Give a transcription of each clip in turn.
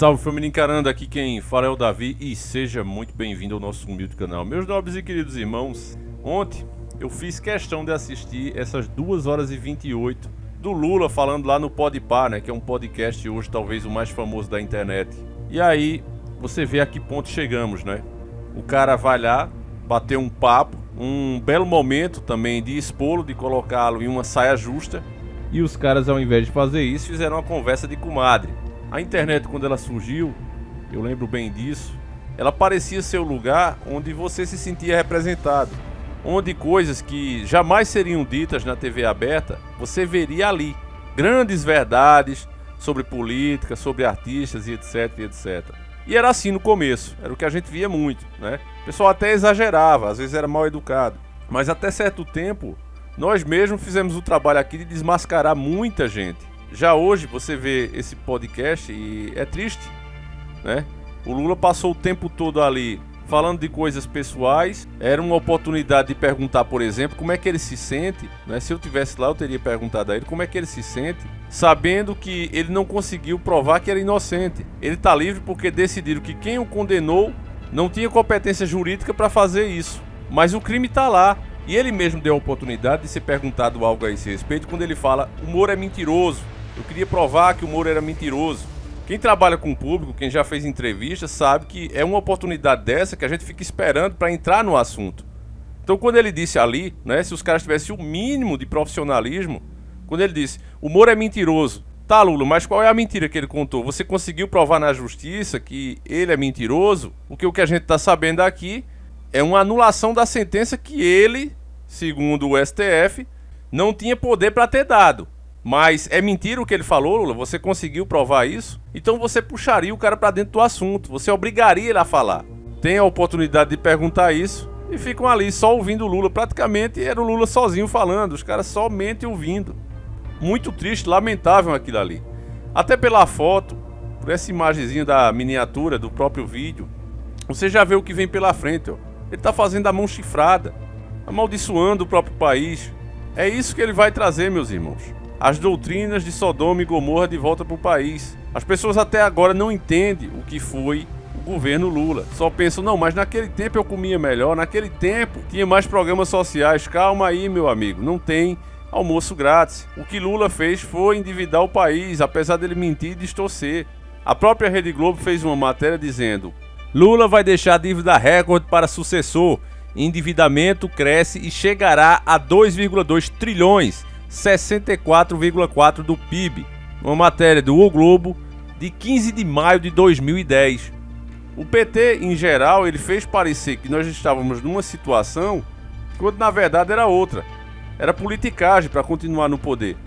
Salve família encarando, aqui quem fala é o Davi e seja muito bem-vindo ao nosso humilde canal. Meus nobres e queridos irmãos, ontem eu fiz questão de assistir essas 2 horas e 28 do Lula falando lá no Podpah, né, que é um podcast hoje talvez o mais famoso da internet. E aí você vê a que ponto chegamos, né? O cara vai lá, bater um papo, um belo momento também de expô-lo, de colocá-lo em uma saia justa. E os caras, ao invés de fazer isso, fizeram uma conversa de comadre. A internet, quando ela surgiu, eu lembro bem disso, ela parecia ser o lugar onde você se sentia representado, onde coisas que jamais seriam ditas na TV aberta, você veria ali. Grandes verdades sobre política, sobre artistas e etc, etc. E era assim no começo, era o que a gente via muito, né? O pessoal até exagerava, às vezes era mal educado. Mas até certo tempo, nós mesmos fizemos o trabalho aqui de desmascarar muita gente. Já hoje você vê esse podcast e é triste, né? O Lula passou o tempo todo ali falando de coisas pessoais. Era uma oportunidade de perguntar, por exemplo, como é que ele se sente, né? Se eu tivesse lá, eu teria perguntado a ele como é que ele se sente, sabendo que ele não conseguiu provar que era inocente. Ele está livre porque decidiram que quem o condenou não tinha competência jurídica para fazer isso. Mas o crime está lá. E ele mesmo deu a oportunidade de ser perguntado algo a esse respeito quando ele fala: o Moro é mentiroso. Eu queria provar que o Moro era mentiroso. Quem trabalha com o público, quem já fez entrevistas, sabe que é uma oportunidade dessa que a gente fica esperando para entrar no assunto. Então, quando ele disse ali, né, se os caras tivessem o mínimo de profissionalismo, quando ele disse: o Moro é mentiroso. Tá, Lula, mas qual é a mentira que ele contou? Você conseguiu provar na justiça que ele é mentiroso? Porque o que a gente está sabendo aqui é uma anulação da sentença que ele, segundo o STF, não tinha poder para ter dado. Mas é mentira o que ele falou, Lula? Você conseguiu provar isso? Então você puxaria o cara para dentro do assunto, você obrigaria ele a falar. Tem a oportunidade de perguntar isso e ficam ali só ouvindo o Lula. Praticamente era o Lula sozinho falando, os caras somente ouvindo. Muito triste, lamentável aquilo ali. Até pela foto, por essa imagenzinha da miniatura do próprio vídeo, você já vê o que vem pela frente, ó. Ele tá fazendo a mão chifrada, amaldiçoando o próprio país. É isso que ele vai trazer, meus irmãos. As doutrinas de Sodoma e Gomorra de volta para o país. As pessoas até agora não entendem o que foi o governo Lula. Só pensam: não, mas naquele tempo eu comia melhor, naquele tempo tinha mais programas sociais. Calma aí, meu amigo, não tem almoço grátis. O que Lula fez foi endividar o país, apesar dele mentir e distorcer. A própria Rede Globo fez uma matéria dizendo: Lula vai deixar dívida recorde para sucessor. Endividamento cresce e chegará a 2,2 trilhões. 64,4% do PIB, uma matéria do O Globo de 15 de maio de 2010. O PT, em geral, ele fez parecer que nós estávamos numa situação quando na verdade era outra. Era politicagem para continuar no poder.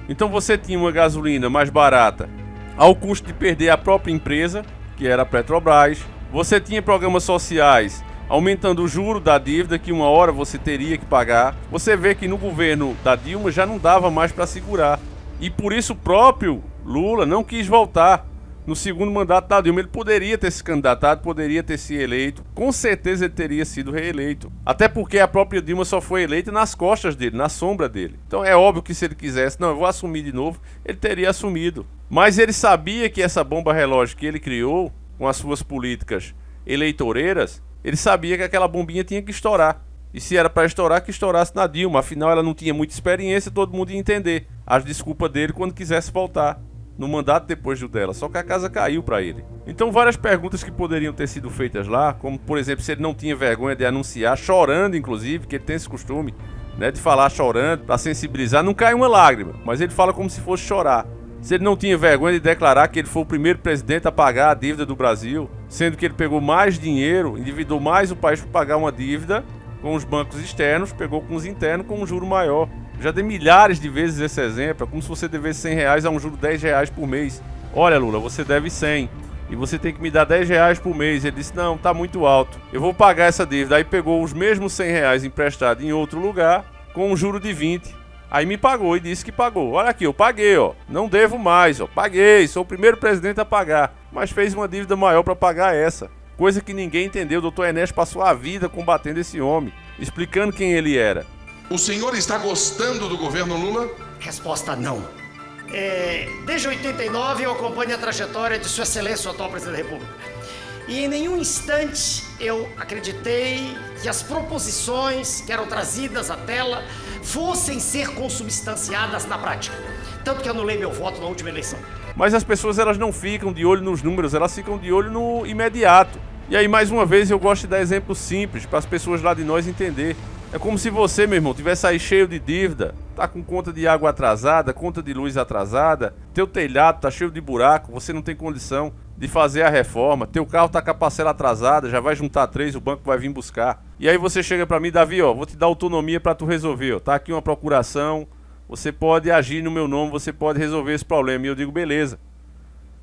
Então você tinha uma gasolina mais barata ao custo de perder a própria empresa, que era a Petrobras. Você tinha programas sociais aumentando o juro da dívida que uma hora você teria que pagar. Você vê que no governo da Dilma já não dava mais para segurar. E por isso o próprio Lula não quis voltar no segundo mandato da Dilma. Ele poderia ter se candidatado, poderia ter se eleito. Com certeza ele teria sido reeleito. Até porque a própria Dilma só foi eleita nas costas dele, na sombra dele. Então é óbvio que se ele quisesse: não, eu vou assumir de novo, ele teria assumido. Mas ele sabia que essa bomba relógio que ele criou com as suas políticas eleitoreiras, ele sabia que aquela bombinha tinha que estourar. E se era para estourar, que estourasse na Dilma. Afinal, ela não tinha muita experiência, todo mundo ia entender as desculpas dele quando quisesse voltar no mandato depois do dela. Só que a casa caiu para ele. Então, várias perguntas que poderiam ter sido feitas lá, como, por exemplo, se ele não tinha vergonha de anunciar, chorando, inclusive, que ele tem esse costume, né, de falar chorando, para sensibilizar. Não cai uma lágrima, mas ele fala como se fosse chorar. Se ele não tinha vergonha de declarar que ele foi o primeiro presidente a pagar a dívida do Brasil, sendo que ele pegou mais dinheiro, endividou mais o país para pagar uma dívida com os bancos externos, pegou com os internos com um juro maior. Já dei milhares de vezes esse exemplo, é como se você devesse R$100 a um juro de R$10 por mês. Olha, Lula, você deve 100 e você tem que me dar R$10 por mês. Ele disse: não, tá muito alto, eu vou pagar essa dívida. Aí pegou os mesmos R$100 emprestados em outro lugar com um juro de 20. Aí me pagou e disse que pagou. Olha aqui, eu paguei, ó. Não devo mais, ó. Paguei, sou o primeiro presidente a pagar. Mas fez uma dívida maior para pagar essa. Coisa que ninguém entendeu. O doutor Enéas passou a vida combatendo esse homem, explicando quem ele era. O senhor está gostando do governo Lula? Resposta: não. Desde 89 eu acompanho a trajetória de Sua Excelência, o atual Presidente da República. E em nenhum instante eu acreditei que as proposições que eram trazidas à tela fossem ser consubstanciadas na prática. Tanto que anulei meu voto na última eleição. Mas as pessoas, elas não ficam de olho nos números, elas ficam de olho no imediato. E aí, mais uma vez, eu gosto de dar exemplos simples para as pessoas lá de nós entender. É como se você, meu irmão, tivesse aí cheio de dívida, tá com conta de água atrasada, conta de luz atrasada, teu telhado tá cheio de buraco, você não tem condição de fazer a reforma, teu carro tá com a parcela atrasada, já vai juntar 3, o banco vai vir buscar. E aí você chega para mim, Davi, ó, vou te dar autonomia para tu resolver, ó, tá aqui uma procuração, você pode agir no meu nome, você pode resolver esse problema. E eu digo, beleza,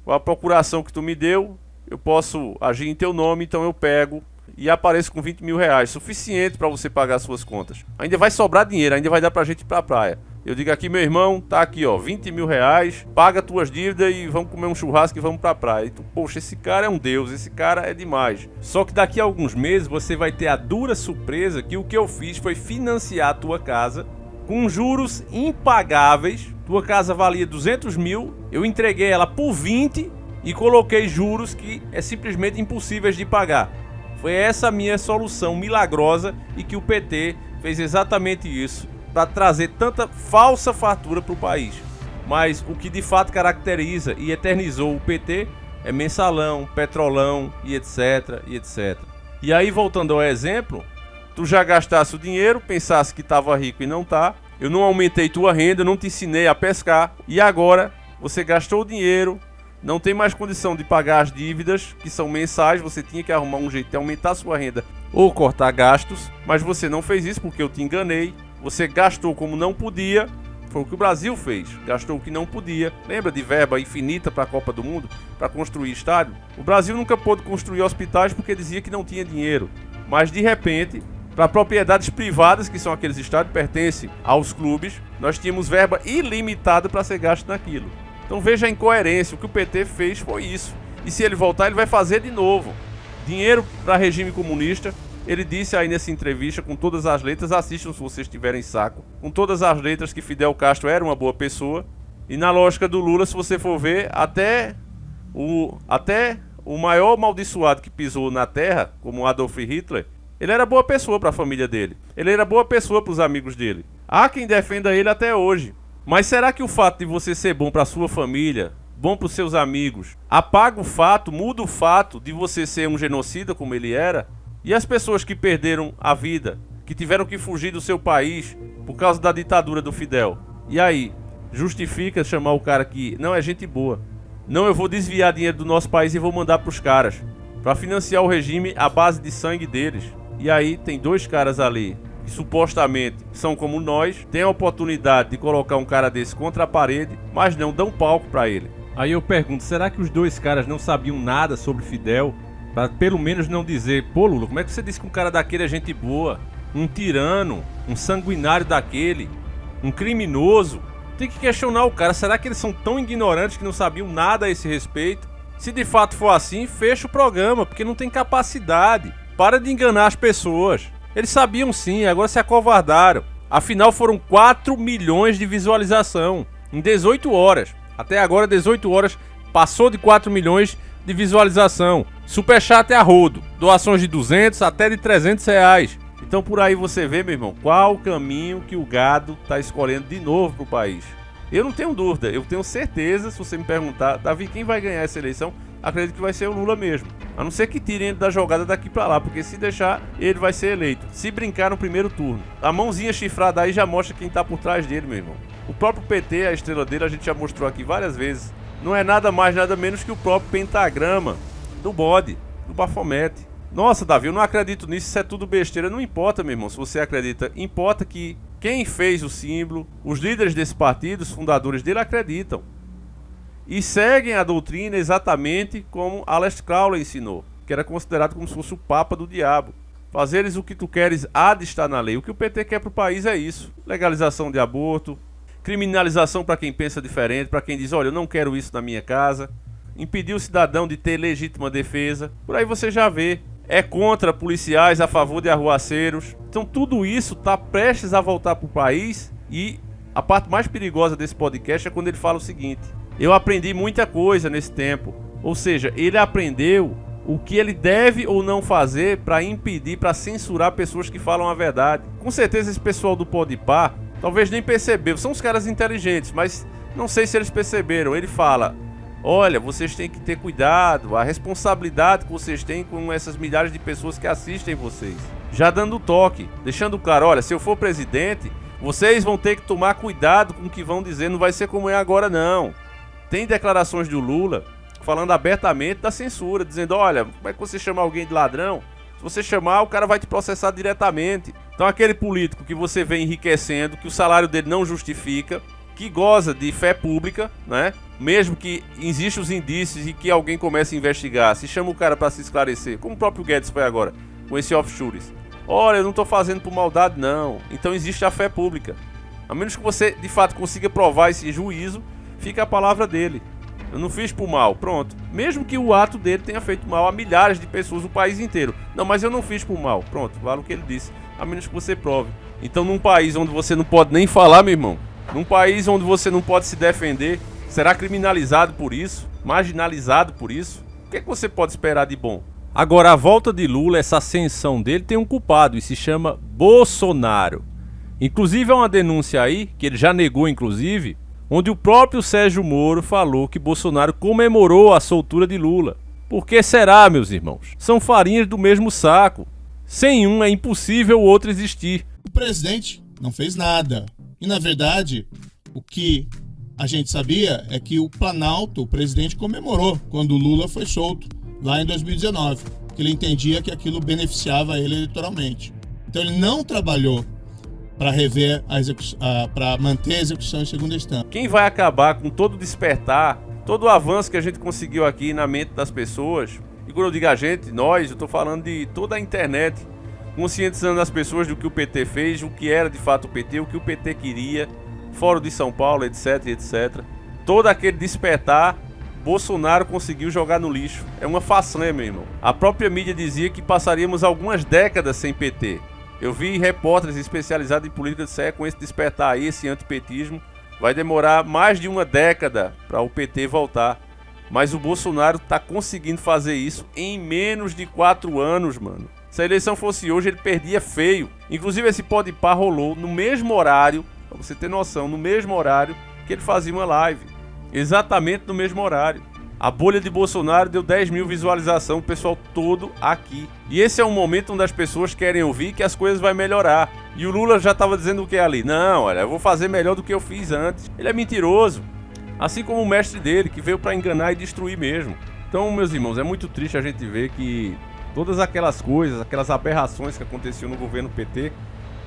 com a procuração que tu me deu, eu posso agir em teu nome, então eu pego e apareço com 20 mil reais, suficiente para você pagar as suas contas. Ainda vai sobrar dinheiro, ainda vai dar pra gente ir pra praia. Eu digo aqui, meu irmão, tá aqui, ó, 20 mil reais, paga tuas dívidas e vamos comer um churrasco e vamos pra praia. E tu, poxa, esse cara é um deus, esse cara é demais. Só que daqui a alguns meses você vai ter a dura surpresa que o que eu fiz foi financiar a tua casa com juros impagáveis. Tua casa valia 200 mil, eu entreguei ela por 20 e coloquei juros que é simplesmente impossíveis de pagar. Foi essa a minha solução milagrosa e que o PT fez exatamente isso para trazer tanta falsa fartura para o país. Mas o que de fato caracteriza e eternizou o PT é mensalão, petrolão e etc, e etc. E aí, voltando ao exemplo, tu já gastasse o dinheiro, pensasse que estava rico e não tá. Eu não aumentei tua renda, não te ensinei a pescar e agora você gastou o dinheiro, não tem mais condição de pagar as dívidas, que são mensais, você tinha que arrumar um jeito de aumentar a sua renda ou cortar gastos, mas você não fez isso porque eu te enganei, você gastou como não podia, foi o que o Brasil fez, gastou o que não podia. Lembra de verba infinita para a Copa do Mundo, para construir estádio? O Brasil nunca pôde construir hospitais porque dizia que não tinha dinheiro, mas de repente, para propriedades privadas, que são aqueles estádios que pertencem aos clubes, nós tínhamos verba ilimitada para ser gasto naquilo. Então veja a incoerência, o que o PT fez foi isso. E se ele voltar, ele vai fazer de novo. Dinheiro para regime comunista, ele disse aí nessa entrevista, com todas as letras, assistam se vocês tiverem saco, com todas as letras que Fidel Castro era uma boa pessoa. E na lógica do Lula, se você for ver, até o maior amaldiçoado que pisou na terra, como Adolf Hitler, ele era boa pessoa para a família dele. Ele era boa pessoa para os amigos dele. Há quem defenda ele até hoje. Mas será que o fato de você ser bom para sua família, bom para os seus amigos, apaga o fato, muda o fato de você ser um genocida como ele era? E as pessoas que perderam a vida, que tiveram que fugir do seu país por causa da ditadura do Fidel? E aí, justifica chamar o cara que não é gente boa? Não, eu vou desviar dinheiro do nosso país e vou mandar para os caras, para financiar o regime à base de sangue deles. E aí tem dois caras ali que supostamente são como nós, têm a oportunidade de colocar um cara desse contra a parede, mas não dão palco pra ele. Aí eu pergunto, será que os dois caras não sabiam nada sobre Fidel? Pra pelo menos não dizer, pô Lula, como é que você disse que um cara daquele é gente boa? Um tirano, um sanguinário daquele, um criminoso? Tem que questionar o cara, será que eles são tão ignorantes que não sabiam nada a esse respeito? Se de fato for assim, fecha o programa, porque não tem capacidade. Para de enganar as pessoas. Eles sabiam sim, agora se acovardaram. Afinal foram 4 milhões de visualização em 18 horas. Até agora 18 horas passou de 4 milhões de visualização. Superchat é a rodo. Doações de 200 até de 300 reais. Então por aí você vê, meu irmão, qual o caminho que o gado está escolhendo de novo para o país. Eu não tenho dúvida, eu tenho certeza, se você me perguntar, Davi, quem vai ganhar essa eleição? Acredito que vai ser o Lula mesmo. A não ser que tirem ele da jogada daqui pra lá, porque se deixar, ele vai ser eleito. Se brincar no primeiro turno. A mãozinha chifrada aí já mostra quem tá por trás dele, meu irmão. O próprio PT, a estrela dele, a gente já mostrou aqui várias vezes. Não é nada mais, nada menos que o próprio pentagrama do bode, do Bafomete. Nossa, Davi, eu não acredito nisso, isso é tudo besteira. Não importa, meu irmão, se você acredita. Importa que quem fez o símbolo, os líderes desse partido, os fundadores dele, acreditam. E seguem a doutrina exatamente como Aleister Crowley ensinou, que era considerado como se fosse o papa do diabo. Fazeres o que tu queres há de estar na lei. O que o PT quer pro país é isso. Legalização de aborto, criminalização para quem pensa diferente, para quem diz, olha, eu não quero isso na minha casa. Impedir o cidadão de ter legítima defesa. Por aí você já vê. É contra policiais, a favor de arruaceiros. Então tudo isso está prestes a voltar pro país e A parte mais perigosa desse podcast é quando ele fala o seguinte: eu aprendi muita coisa nesse tempo. Ou seja, ele aprendeu o que ele deve ou não fazer para impedir, para censurar pessoas que falam a verdade. Com certeza esse pessoal do Podpah talvez nem percebeu. São os caras inteligentes, mas não sei se eles perceberam. Ele fala: olha, vocês têm que ter cuidado, a responsabilidade que vocês têm com essas milhares de pessoas que assistem vocês. Já dando toque, deixando claro: olha, se eu for presidente, vocês vão ter que tomar cuidado com o que vão dizer, não vai ser como é agora não. Tem declarações do Lula falando abertamente da censura, dizendo: olha, como é que você chama alguém de ladrão? Se você chamar, o cara vai te processar diretamente. Então aquele político que você vê enriquecendo, que o salário dele não justifica, que goza de fé pública, né? Mesmo que existam os indícios e que alguém comece a investigar, se chama o cara para se esclarecer, como o próprio Guedes foi agora, com esse offshores. Olha, eu não estou fazendo por maldade não. Então existe a fé pública. A menos que você de fato consiga provar esse juízo, fica a palavra dele. Eu não fiz por mal, pronto. Mesmo que o ato dele tenha feito mal a milhares de pessoas no país inteiro. Não, mas eu não fiz por mal, pronto, vale o que ele disse. A menos que você prove. Então num país onde você não pode nem falar, meu irmão, num país onde você não pode se defender, será criminalizado por isso, marginalizado por isso, o que é que você pode esperar de bom? Agora, a volta de Lula, essa ascensão dele, tem um culpado e se chama Bolsonaro. Inclusive é uma denúncia aí, que ele já negou inclusive, onde o próprio Sérgio Moro falou que Bolsonaro comemorou a soltura de Lula. Por que será, meus irmãos? São farinhas do mesmo saco. Sem um é impossível o outro existir. O presidente não fez nada. E na verdade, o que a gente sabia é que o Planalto, o presidente, comemorou quando o Lula foi solto, lá em 2019. Que ele entendia que aquilo beneficiava ele eleitoralmente. Então ele não trabalhou para rever para manter a execução em segunda instância. Quem vai acabar com todo o despertar, todo o avanço que a gente conseguiu aqui na mente das pessoas, e quando eu digo a gente, nós, eu estou falando de toda a internet, conscientizando as pessoas do que o PT fez, o que era de fato o PT, o que o PT queria, Fórum de São Paulo, etc, etc. Todo aquele despertar, Bolsonaro conseguiu jogar no lixo. É uma façanha, meu irmão. A própria mídia dizia que passaríamos algumas décadas sem PT. Eu vi repórteres especializados em política disseram: com esse despertar aí, esse antipetismo, vai demorar mais de uma década para o PT voltar. Mas o Bolsonaro tá conseguindo fazer isso em menos de 4 anos, mano. Se a eleição fosse hoje, ele perdia feio. Inclusive esse Podpah rolou no mesmo horário, pra você ter noção, no mesmo horário que ele fazia uma live. Exatamente no mesmo horário. A bolha de Bolsonaro deu 10 mil visualizações, o pessoal todo aqui. E esse é um momento onde as pessoas querem ouvir que as coisas vão melhorar. E o Lula já estava dizendo o que ali? Não, olha, eu vou fazer melhor do que eu fiz antes. Ele é mentiroso. Assim como o mestre dele, que veio para enganar e destruir mesmo. Então, meus irmãos, é muito triste a gente ver que todas aquelas coisas, aquelas aberrações que aconteciam no governo PT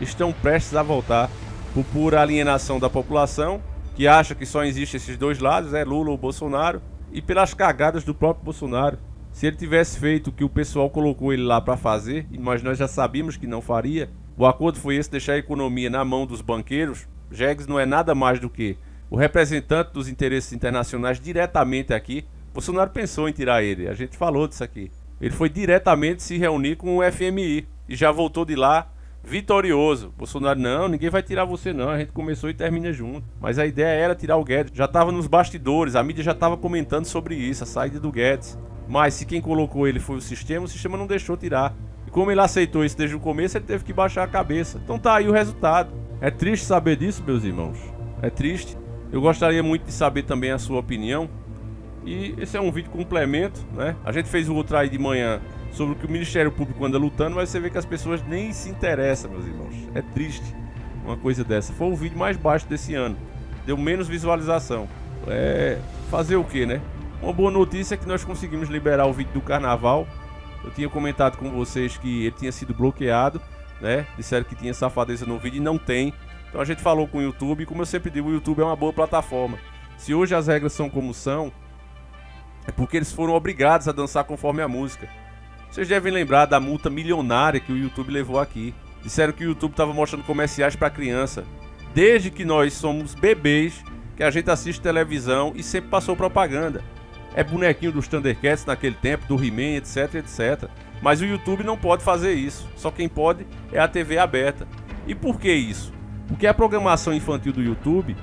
estão prestes a voltar por pura alienação da população, que acha que só existem esses dois lados, Lula ou Bolsonaro, e pelas cagadas do próprio Bolsonaro. Se ele tivesse feito o que o pessoal colocou ele lá para fazer, mas nós já sabíamos que não faria, o acordo foi esse: deixar a economia na mão dos banqueiros. Jegues não é nada mais do que o representante dos interesses internacionais diretamente aqui. Bolsonaro pensou em tirar ele, a gente falou disso aqui. Ele foi diretamente se reunir com o FMI e já voltou de lá vitorioso. Bolsonaro: não, ninguém vai tirar você não, a gente começou e termina junto. Mas a ideia era tirar o Guedes, já estava nos bastidores, a mídia já estava comentando sobre isso, a saída do Guedes. Mas se quem colocou ele foi o sistema não deixou tirar. E como ele aceitou isso desde o começo, ele teve que baixar a cabeça. Então tá aí o resultado. É triste saber disso, meus irmãos. É triste. Eu gostaria muito de saber também a sua opinião. E esse é um vídeo complemento, né? A gente fez o outro aí de manhã sobre o que o Ministério Público anda lutando, mas você vê que as pessoas nem se interessam, meus irmãos. É triste uma coisa dessa. Foi o vídeo mais baixo desse ano. Deu menos visualização. Fazer o quê, né? Uma boa notícia é que nós conseguimos liberar o vídeo do carnaval. Eu tinha comentado com vocês que ele tinha sido bloqueado, né? Disseram que tinha safadeza no vídeo e não tem. Então a gente falou com o YouTube, e como eu sempre digo, o YouTube é uma boa plataforma. Se hoje as regras são como são, é porque eles foram obrigados a dançar conforme a música. Vocês devem lembrar da multa milionária que o YouTube levou aqui. Disseram que o YouTube estava mostrando comerciais para criança. Desde que nós somos bebês, que a gente assiste televisão e sempre passou propaganda. É bonequinho dos Thundercats naquele tempo, do He-Man, etc, etc. Mas o YouTube não pode fazer isso. Só quem pode é a TV aberta. E por que isso? Porque a programação infantil do YouTube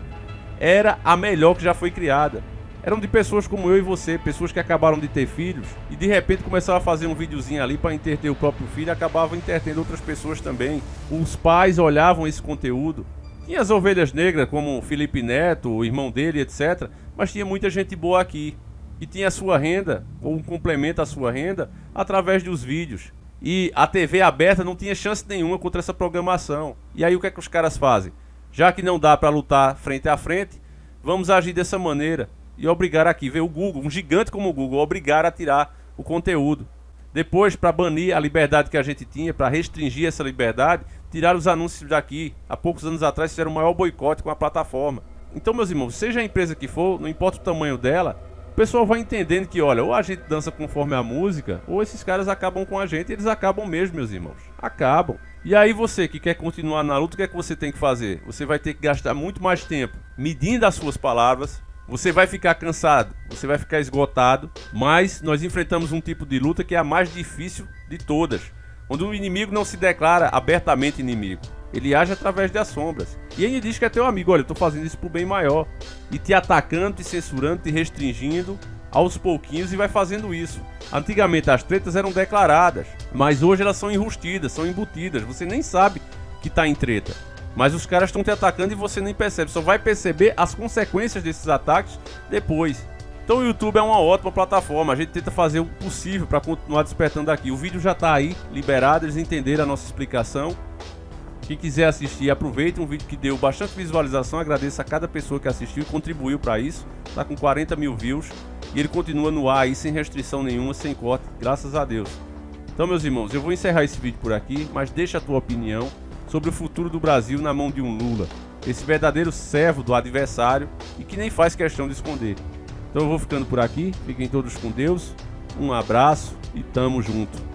era a melhor que já foi criada. Eram de pessoas como eu e você, pessoas que acabaram de ter filhos e de repente começavam a fazer um videozinho ali para entreter o próprio filho e acabavam entretendo outras pessoas também. Os pais olhavam esse conteúdo. Tinha as ovelhas negras como o Felipe Neto, o irmão dele, etc. Mas tinha muita gente boa aqui. E tinha a sua renda, ou um complemento à sua renda, através dos vídeos. E a TV aberta não tinha chance nenhuma contra essa programação. E aí o que é que os caras fazem? Já que não dá para lutar frente a frente, vamos agir dessa maneira. E obrigar aqui, ver o Google, um gigante como o Google, obrigar a tirar o conteúdo. Depois, para banir a liberdade que a gente tinha, para restringir essa liberdade, tirar os anúncios daqui. Há poucos anos atrás fizeram o maior boicote com a plataforma. Então, meus irmãos, seja a empresa que for, não importa o tamanho dela, o pessoal vai entendendo que, olha, ou a gente dança conforme a música, ou esses caras acabam com a gente, e eles acabam mesmo, meus irmãos. Acabam. E aí você que quer continuar na luta, o que é que você tem que fazer? Você vai ter que gastar muito mais tempo medindo as suas palavras. Você vai ficar cansado, você vai ficar esgotado, mas nós enfrentamos um tipo de luta que é a mais difícil de todas, onde o inimigo não se declara abertamente inimigo, ele age através das sombras. E ele diz que é teu amigo, olha, eu tô fazendo isso pro bem maior, e te atacando, te censurando, te restringindo aos pouquinhos e vai fazendo isso. Antigamente as tretas eram declaradas, mas hoje elas são enrustidas, são embutidas, você nem sabe que tá em treta. Mas os caras estão te atacando e você nem percebe. Só vai perceber as consequências desses ataques depois. Então o YouTube é uma ótima plataforma. A gente tenta fazer o possível para continuar despertando aqui. O vídeo já está aí, liberado. Eles entenderam a nossa explicação. Quem quiser assistir, aproveite. Um vídeo que deu bastante visualização. Agradeço a cada pessoa que assistiu e contribuiu para isso. Está com 40 mil views. E ele continua no ar aí, sem restrição nenhuma, sem corte. Graças a Deus. Então, meus irmãos, eu vou encerrar esse vídeo por aqui. Mas deixa a tua opinião sobre o futuro do Brasil na mão de um Lula, esse verdadeiro servo do adversário e que nem faz questão de esconder. Então eu vou ficando por aqui, fiquem todos com Deus, um abraço e tamo junto.